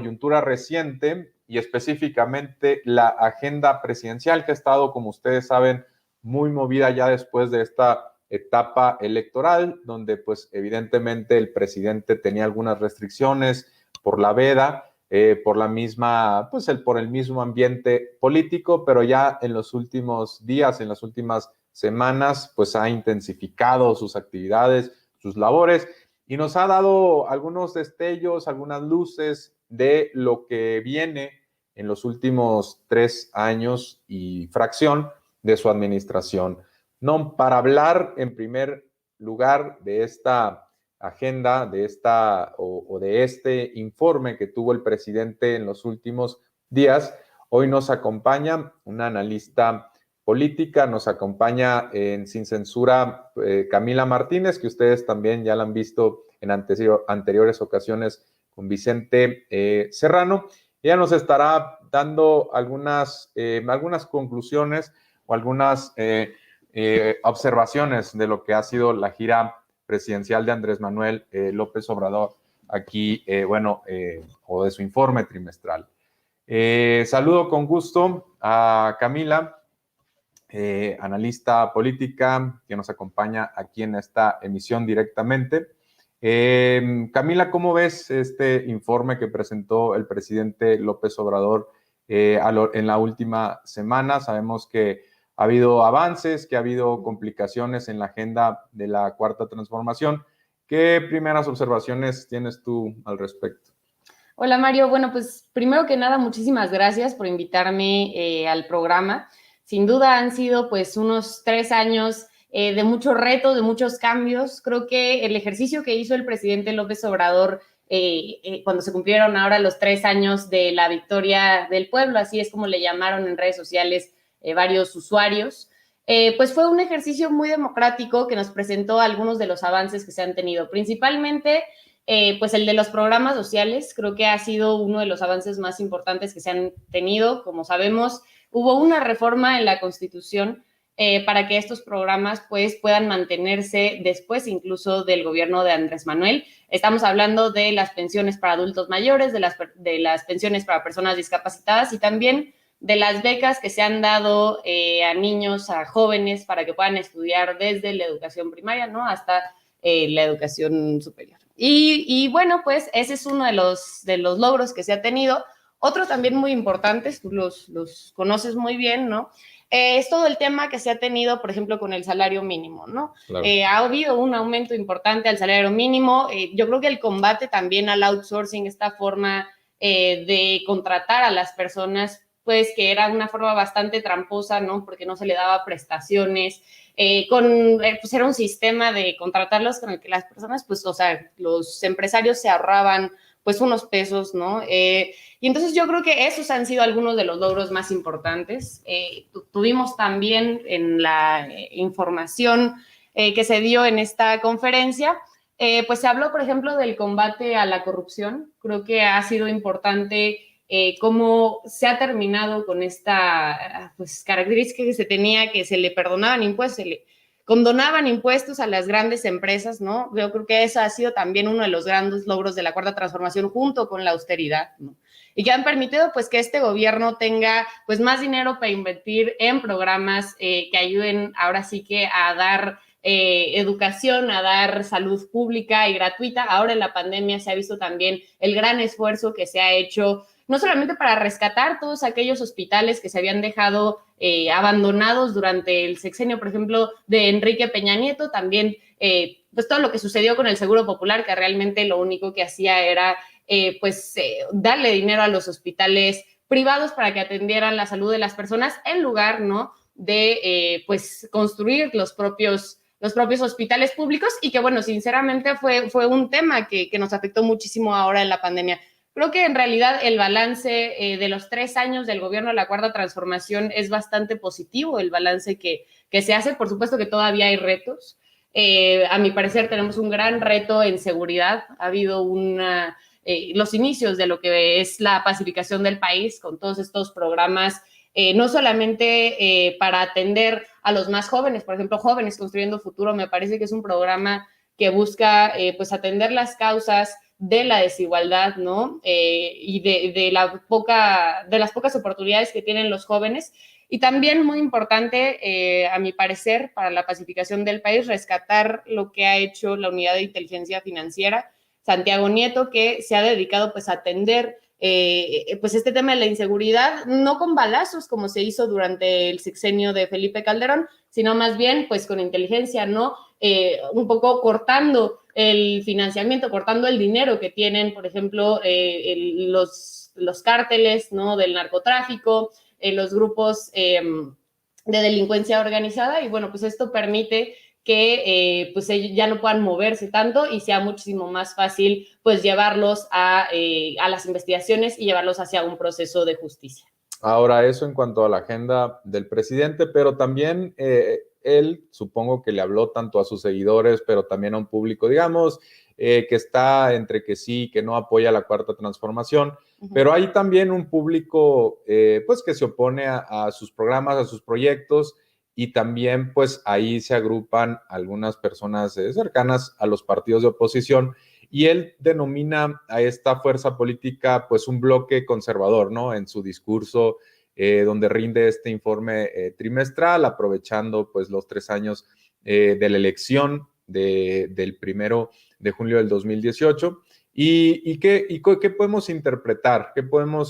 coyuntura reciente y específicamente la agenda presidencial que ha estado, como ustedes saben, muy movida ya después de esta etapa electoral, donde pues evidentemente el presidente tenía algunas restricciones por la veda, por la misma, pues por el mismo ambiente político, pero ya en los últimos días, en las últimas semanas, pues ha intensificado sus actividades, sus labores, y nos ha dado algunos destellos, algunas luces de lo que viene en los últimos 3 años y fracción de su administración. No, para hablar en primer lugar de esta agenda, de esta o de este informe que tuvo el presidente en los últimos días, hoy nos acompaña una analista política, nos acompaña en Sin Censura Camila Martínez, que ustedes también ya la han visto en anteriores ocasiones con Vicente Serrano. Ella nos estará dando algunas conclusiones o algunas observaciones de lo que ha sido la gira presidencial de Andrés Manuel López Obrador aquí, o de su informe trimestral. Saludo con gusto a Camila, analista política que nos acompaña aquí en esta emisión directamente. Camila, ¿cómo ves este informe que presentó el presidente López Obrador en la última semana? Sabemos que ha habido avances, que ha habido complicaciones en la agenda de la Cuarta Transformación. ¿Qué primeras observaciones tienes tú al respecto? Hola Mario, bueno, pues primero que nada, muchísimas gracias por invitarme al programa. Sin duda han sido pues unos 3 años de mucho reto, de muchos cambios. Creo que el ejercicio que hizo el presidente López Obrador cuando se cumplieron ahora los 3 años de la victoria del pueblo, así es como le llamaron en redes sociales varios usuarios, pues fue un ejercicio muy democrático que nos presentó algunos de los avances que se han tenido, principalmente pues el de los programas sociales. Creo que ha sido uno de los avances más importantes que se han tenido. Como sabemos, hubo una reforma en la Constitución para que estos programas pues puedan mantenerse después incluso del gobierno de Andrés Manuel. Estamos hablando de las pensiones para adultos mayores, de las pensiones para personas discapacitadas y también de las becas que se han dado a niños, a jóvenes, para que puedan estudiar desde la educación primaria, ¿no?, hasta la educación superior. Y bueno, pues ese es uno de los logros que se ha tenido. Otros también muy importantes, tú los conoces muy bien, ¿no? Es todo el tema que se ha tenido, por ejemplo, con el salario mínimo, ¿no? Claro. Ha habido un aumento importante al salario mínimo. Yo creo que el combate también al outsourcing, esta forma de contratar a las personas, pues que era una forma bastante tramposa, ¿no? Porque no se le daba prestaciones, pues era un sistema de contratarlos con el que las personas, pues, o sea, los empresarios se ahorraban, pues, unos pesos, ¿no? Y entonces yo creo que esos han sido algunos de los logros más importantes. Tuvimos también en la información que se dio en esta conferencia, pues se habló, por ejemplo, del combate a la corrupción. Creo que ha sido importante cómo se ha terminado con esta pues, característica que se tenía, que se le perdonaban impuestos, se le condonaban impuestos a las grandes empresas, ¿no? Yo creo que eso ha sido también uno de los grandes logros de la Cuarta Transformación junto con la austeridad, ¿no? Y que han permitido pues que este gobierno tenga pues más dinero para invertir en programas que ayuden ahora sí que a dar educación, a dar salud pública y gratuita. Ahora en la pandemia se ha visto también el gran esfuerzo que se ha hecho no solamente para rescatar todos aquellos hospitales que se habían dejado abandonados durante el sexenio, por ejemplo, de Enrique Peña Nieto, también pues todo lo que sucedió con el Seguro Popular, que realmente lo único que hacía era darle dinero a los hospitales privados para que atendieran la salud de las personas en lugar, ¿no?, de pues construir los propios hospitales públicos, y que bueno, sinceramente fue un tema que nos afectó muchísimo ahora en la pandemia. Creo que en realidad el balance de los 3 años del gobierno de la Cuarta Transformación es bastante positivo, el balance que se hace. Por supuesto que todavía hay retos. A mi parecer tenemos un gran reto en seguridad. Ha habido los inicios de lo que es la pacificación del país con todos estos programas, no solamente para atender a los más jóvenes, por ejemplo, Jóvenes Construyendo Futuro, me parece que es un programa que busca pues atender las causas de la desigualdad, ¿no? Y de las pocas oportunidades que tienen los jóvenes. Y también muy importante, a mi parecer, para la pacificación del país, rescatar lo que ha hecho la Unidad de Inteligencia Financiera, Santiago Nieto, que se ha dedicado pues a atender pues este tema de la inseguridad, no con balazos como se hizo durante el sexenio de Felipe Calderón, sino más bien pues con inteligencia, ¿no? Un poco cortando el financiamiento, cortando el dinero que tienen, por ejemplo, los cárteles, ¿no? Del narcotráfico, los grupos de delincuencia organizada, y bueno, pues esto permite que pues ellos ya no puedan moverse tanto y sea muchísimo más fácil pues llevarlos a las investigaciones y llevarlos hacia un proceso de justicia. Ahora, eso en cuanto a la agenda del presidente, pero también él supongo que le habló tanto a sus seguidores, pero también a un público, digamos, que está entre que sí, que no apoya la Cuarta Transformación, pero hay también un público pues que se opone a sus programas, a sus proyectos, y también pues ahí se agrupan algunas personas cercanas a los partidos de oposición, y él denomina a esta fuerza política pues un bloque conservador, ¿no? En su discurso donde rinde este informe trimestral, aprovechando pues los 3 años de la elección del 1 de junio del 2018. ¿Y qué podemos interpretar?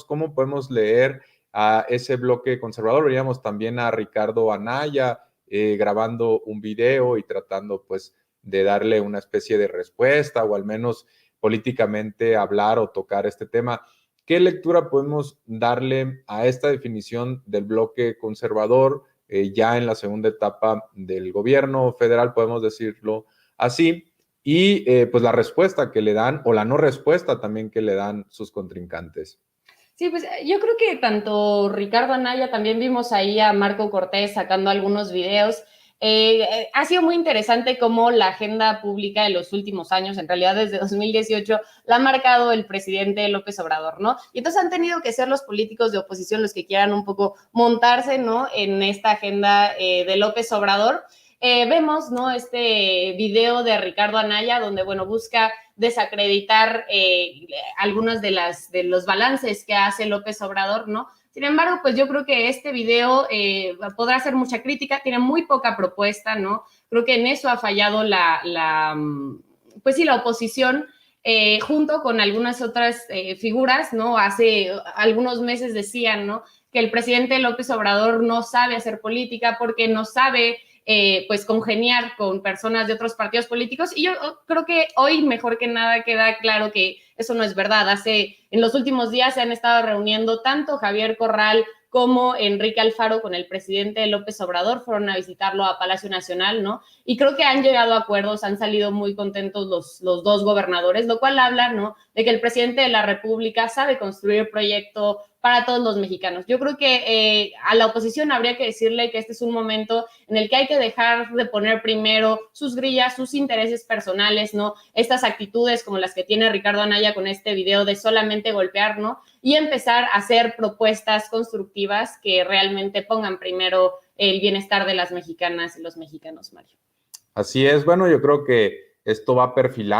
¿Cómo podemos leer a ese bloque conservador? Veíamos también a Ricardo Anaya grabando un video y tratando pues de darle una especie de respuesta o al menos políticamente hablar o tocar este tema. ¿Qué lectura podemos darle a esta definición del bloque conservador ya en la segunda etapa del gobierno federal, podemos decirlo así? Y pues la respuesta que le dan o la no respuesta también que le dan sus contrincantes. Sí, pues yo creo que tanto Ricardo Anaya, también vimos ahí a Marco Cortés sacando algunos videos. Ha sido muy interesante cómo la agenda pública de los últimos años, en realidad desde 2018, la ha marcado el presidente López Obrador, ¿no? Y entonces han tenido que ser los políticos de oposición los que quieran un poco montarse, ¿no? En esta agenda de López Obrador. Vemos, ¿no? Este video de Ricardo Anaya donde, bueno, busca desacreditar algunos de los balances que hace López Obrador, ¿no? Sin embargo, pues yo creo que este video podrá hacer mucha crítica, tiene muy poca propuesta, ¿no? Creo que en eso ha fallado pues sí, la oposición, junto con algunas otras figuras, ¿no? Hace algunos meses decían, ¿no? Que el presidente López Obrador no sabe hacer política porque no sabe pues congeniar con personas de otros partidos políticos, y yo creo que hoy mejor que nada queda claro que eso no es verdad. En los últimos días se han estado reuniendo tanto Javier Corral como Enrique Alfaro con el presidente López Obrador, fueron a visitarlo a Palacio Nacional, ¿no? Y creo que han llegado a acuerdos, han salido muy contentos los dos gobernadores, lo cual habla, ¿no? De que el presidente de la República sabe construir el proyecto para todos los mexicanos. Yo creo que a la oposición habría que decirle que este es un momento en el que hay que dejar de poner primero sus grillas, sus intereses personales, ¿no? Estas actitudes como las que tiene Ricardo Anaya con este video de solamente golpear, ¿no? Y empezar a hacer propuestas constructivas que realmente pongan primero el bienestar de las mexicanas y los mexicanos, Mario. Así es, bueno, yo creo que esto va a perfilar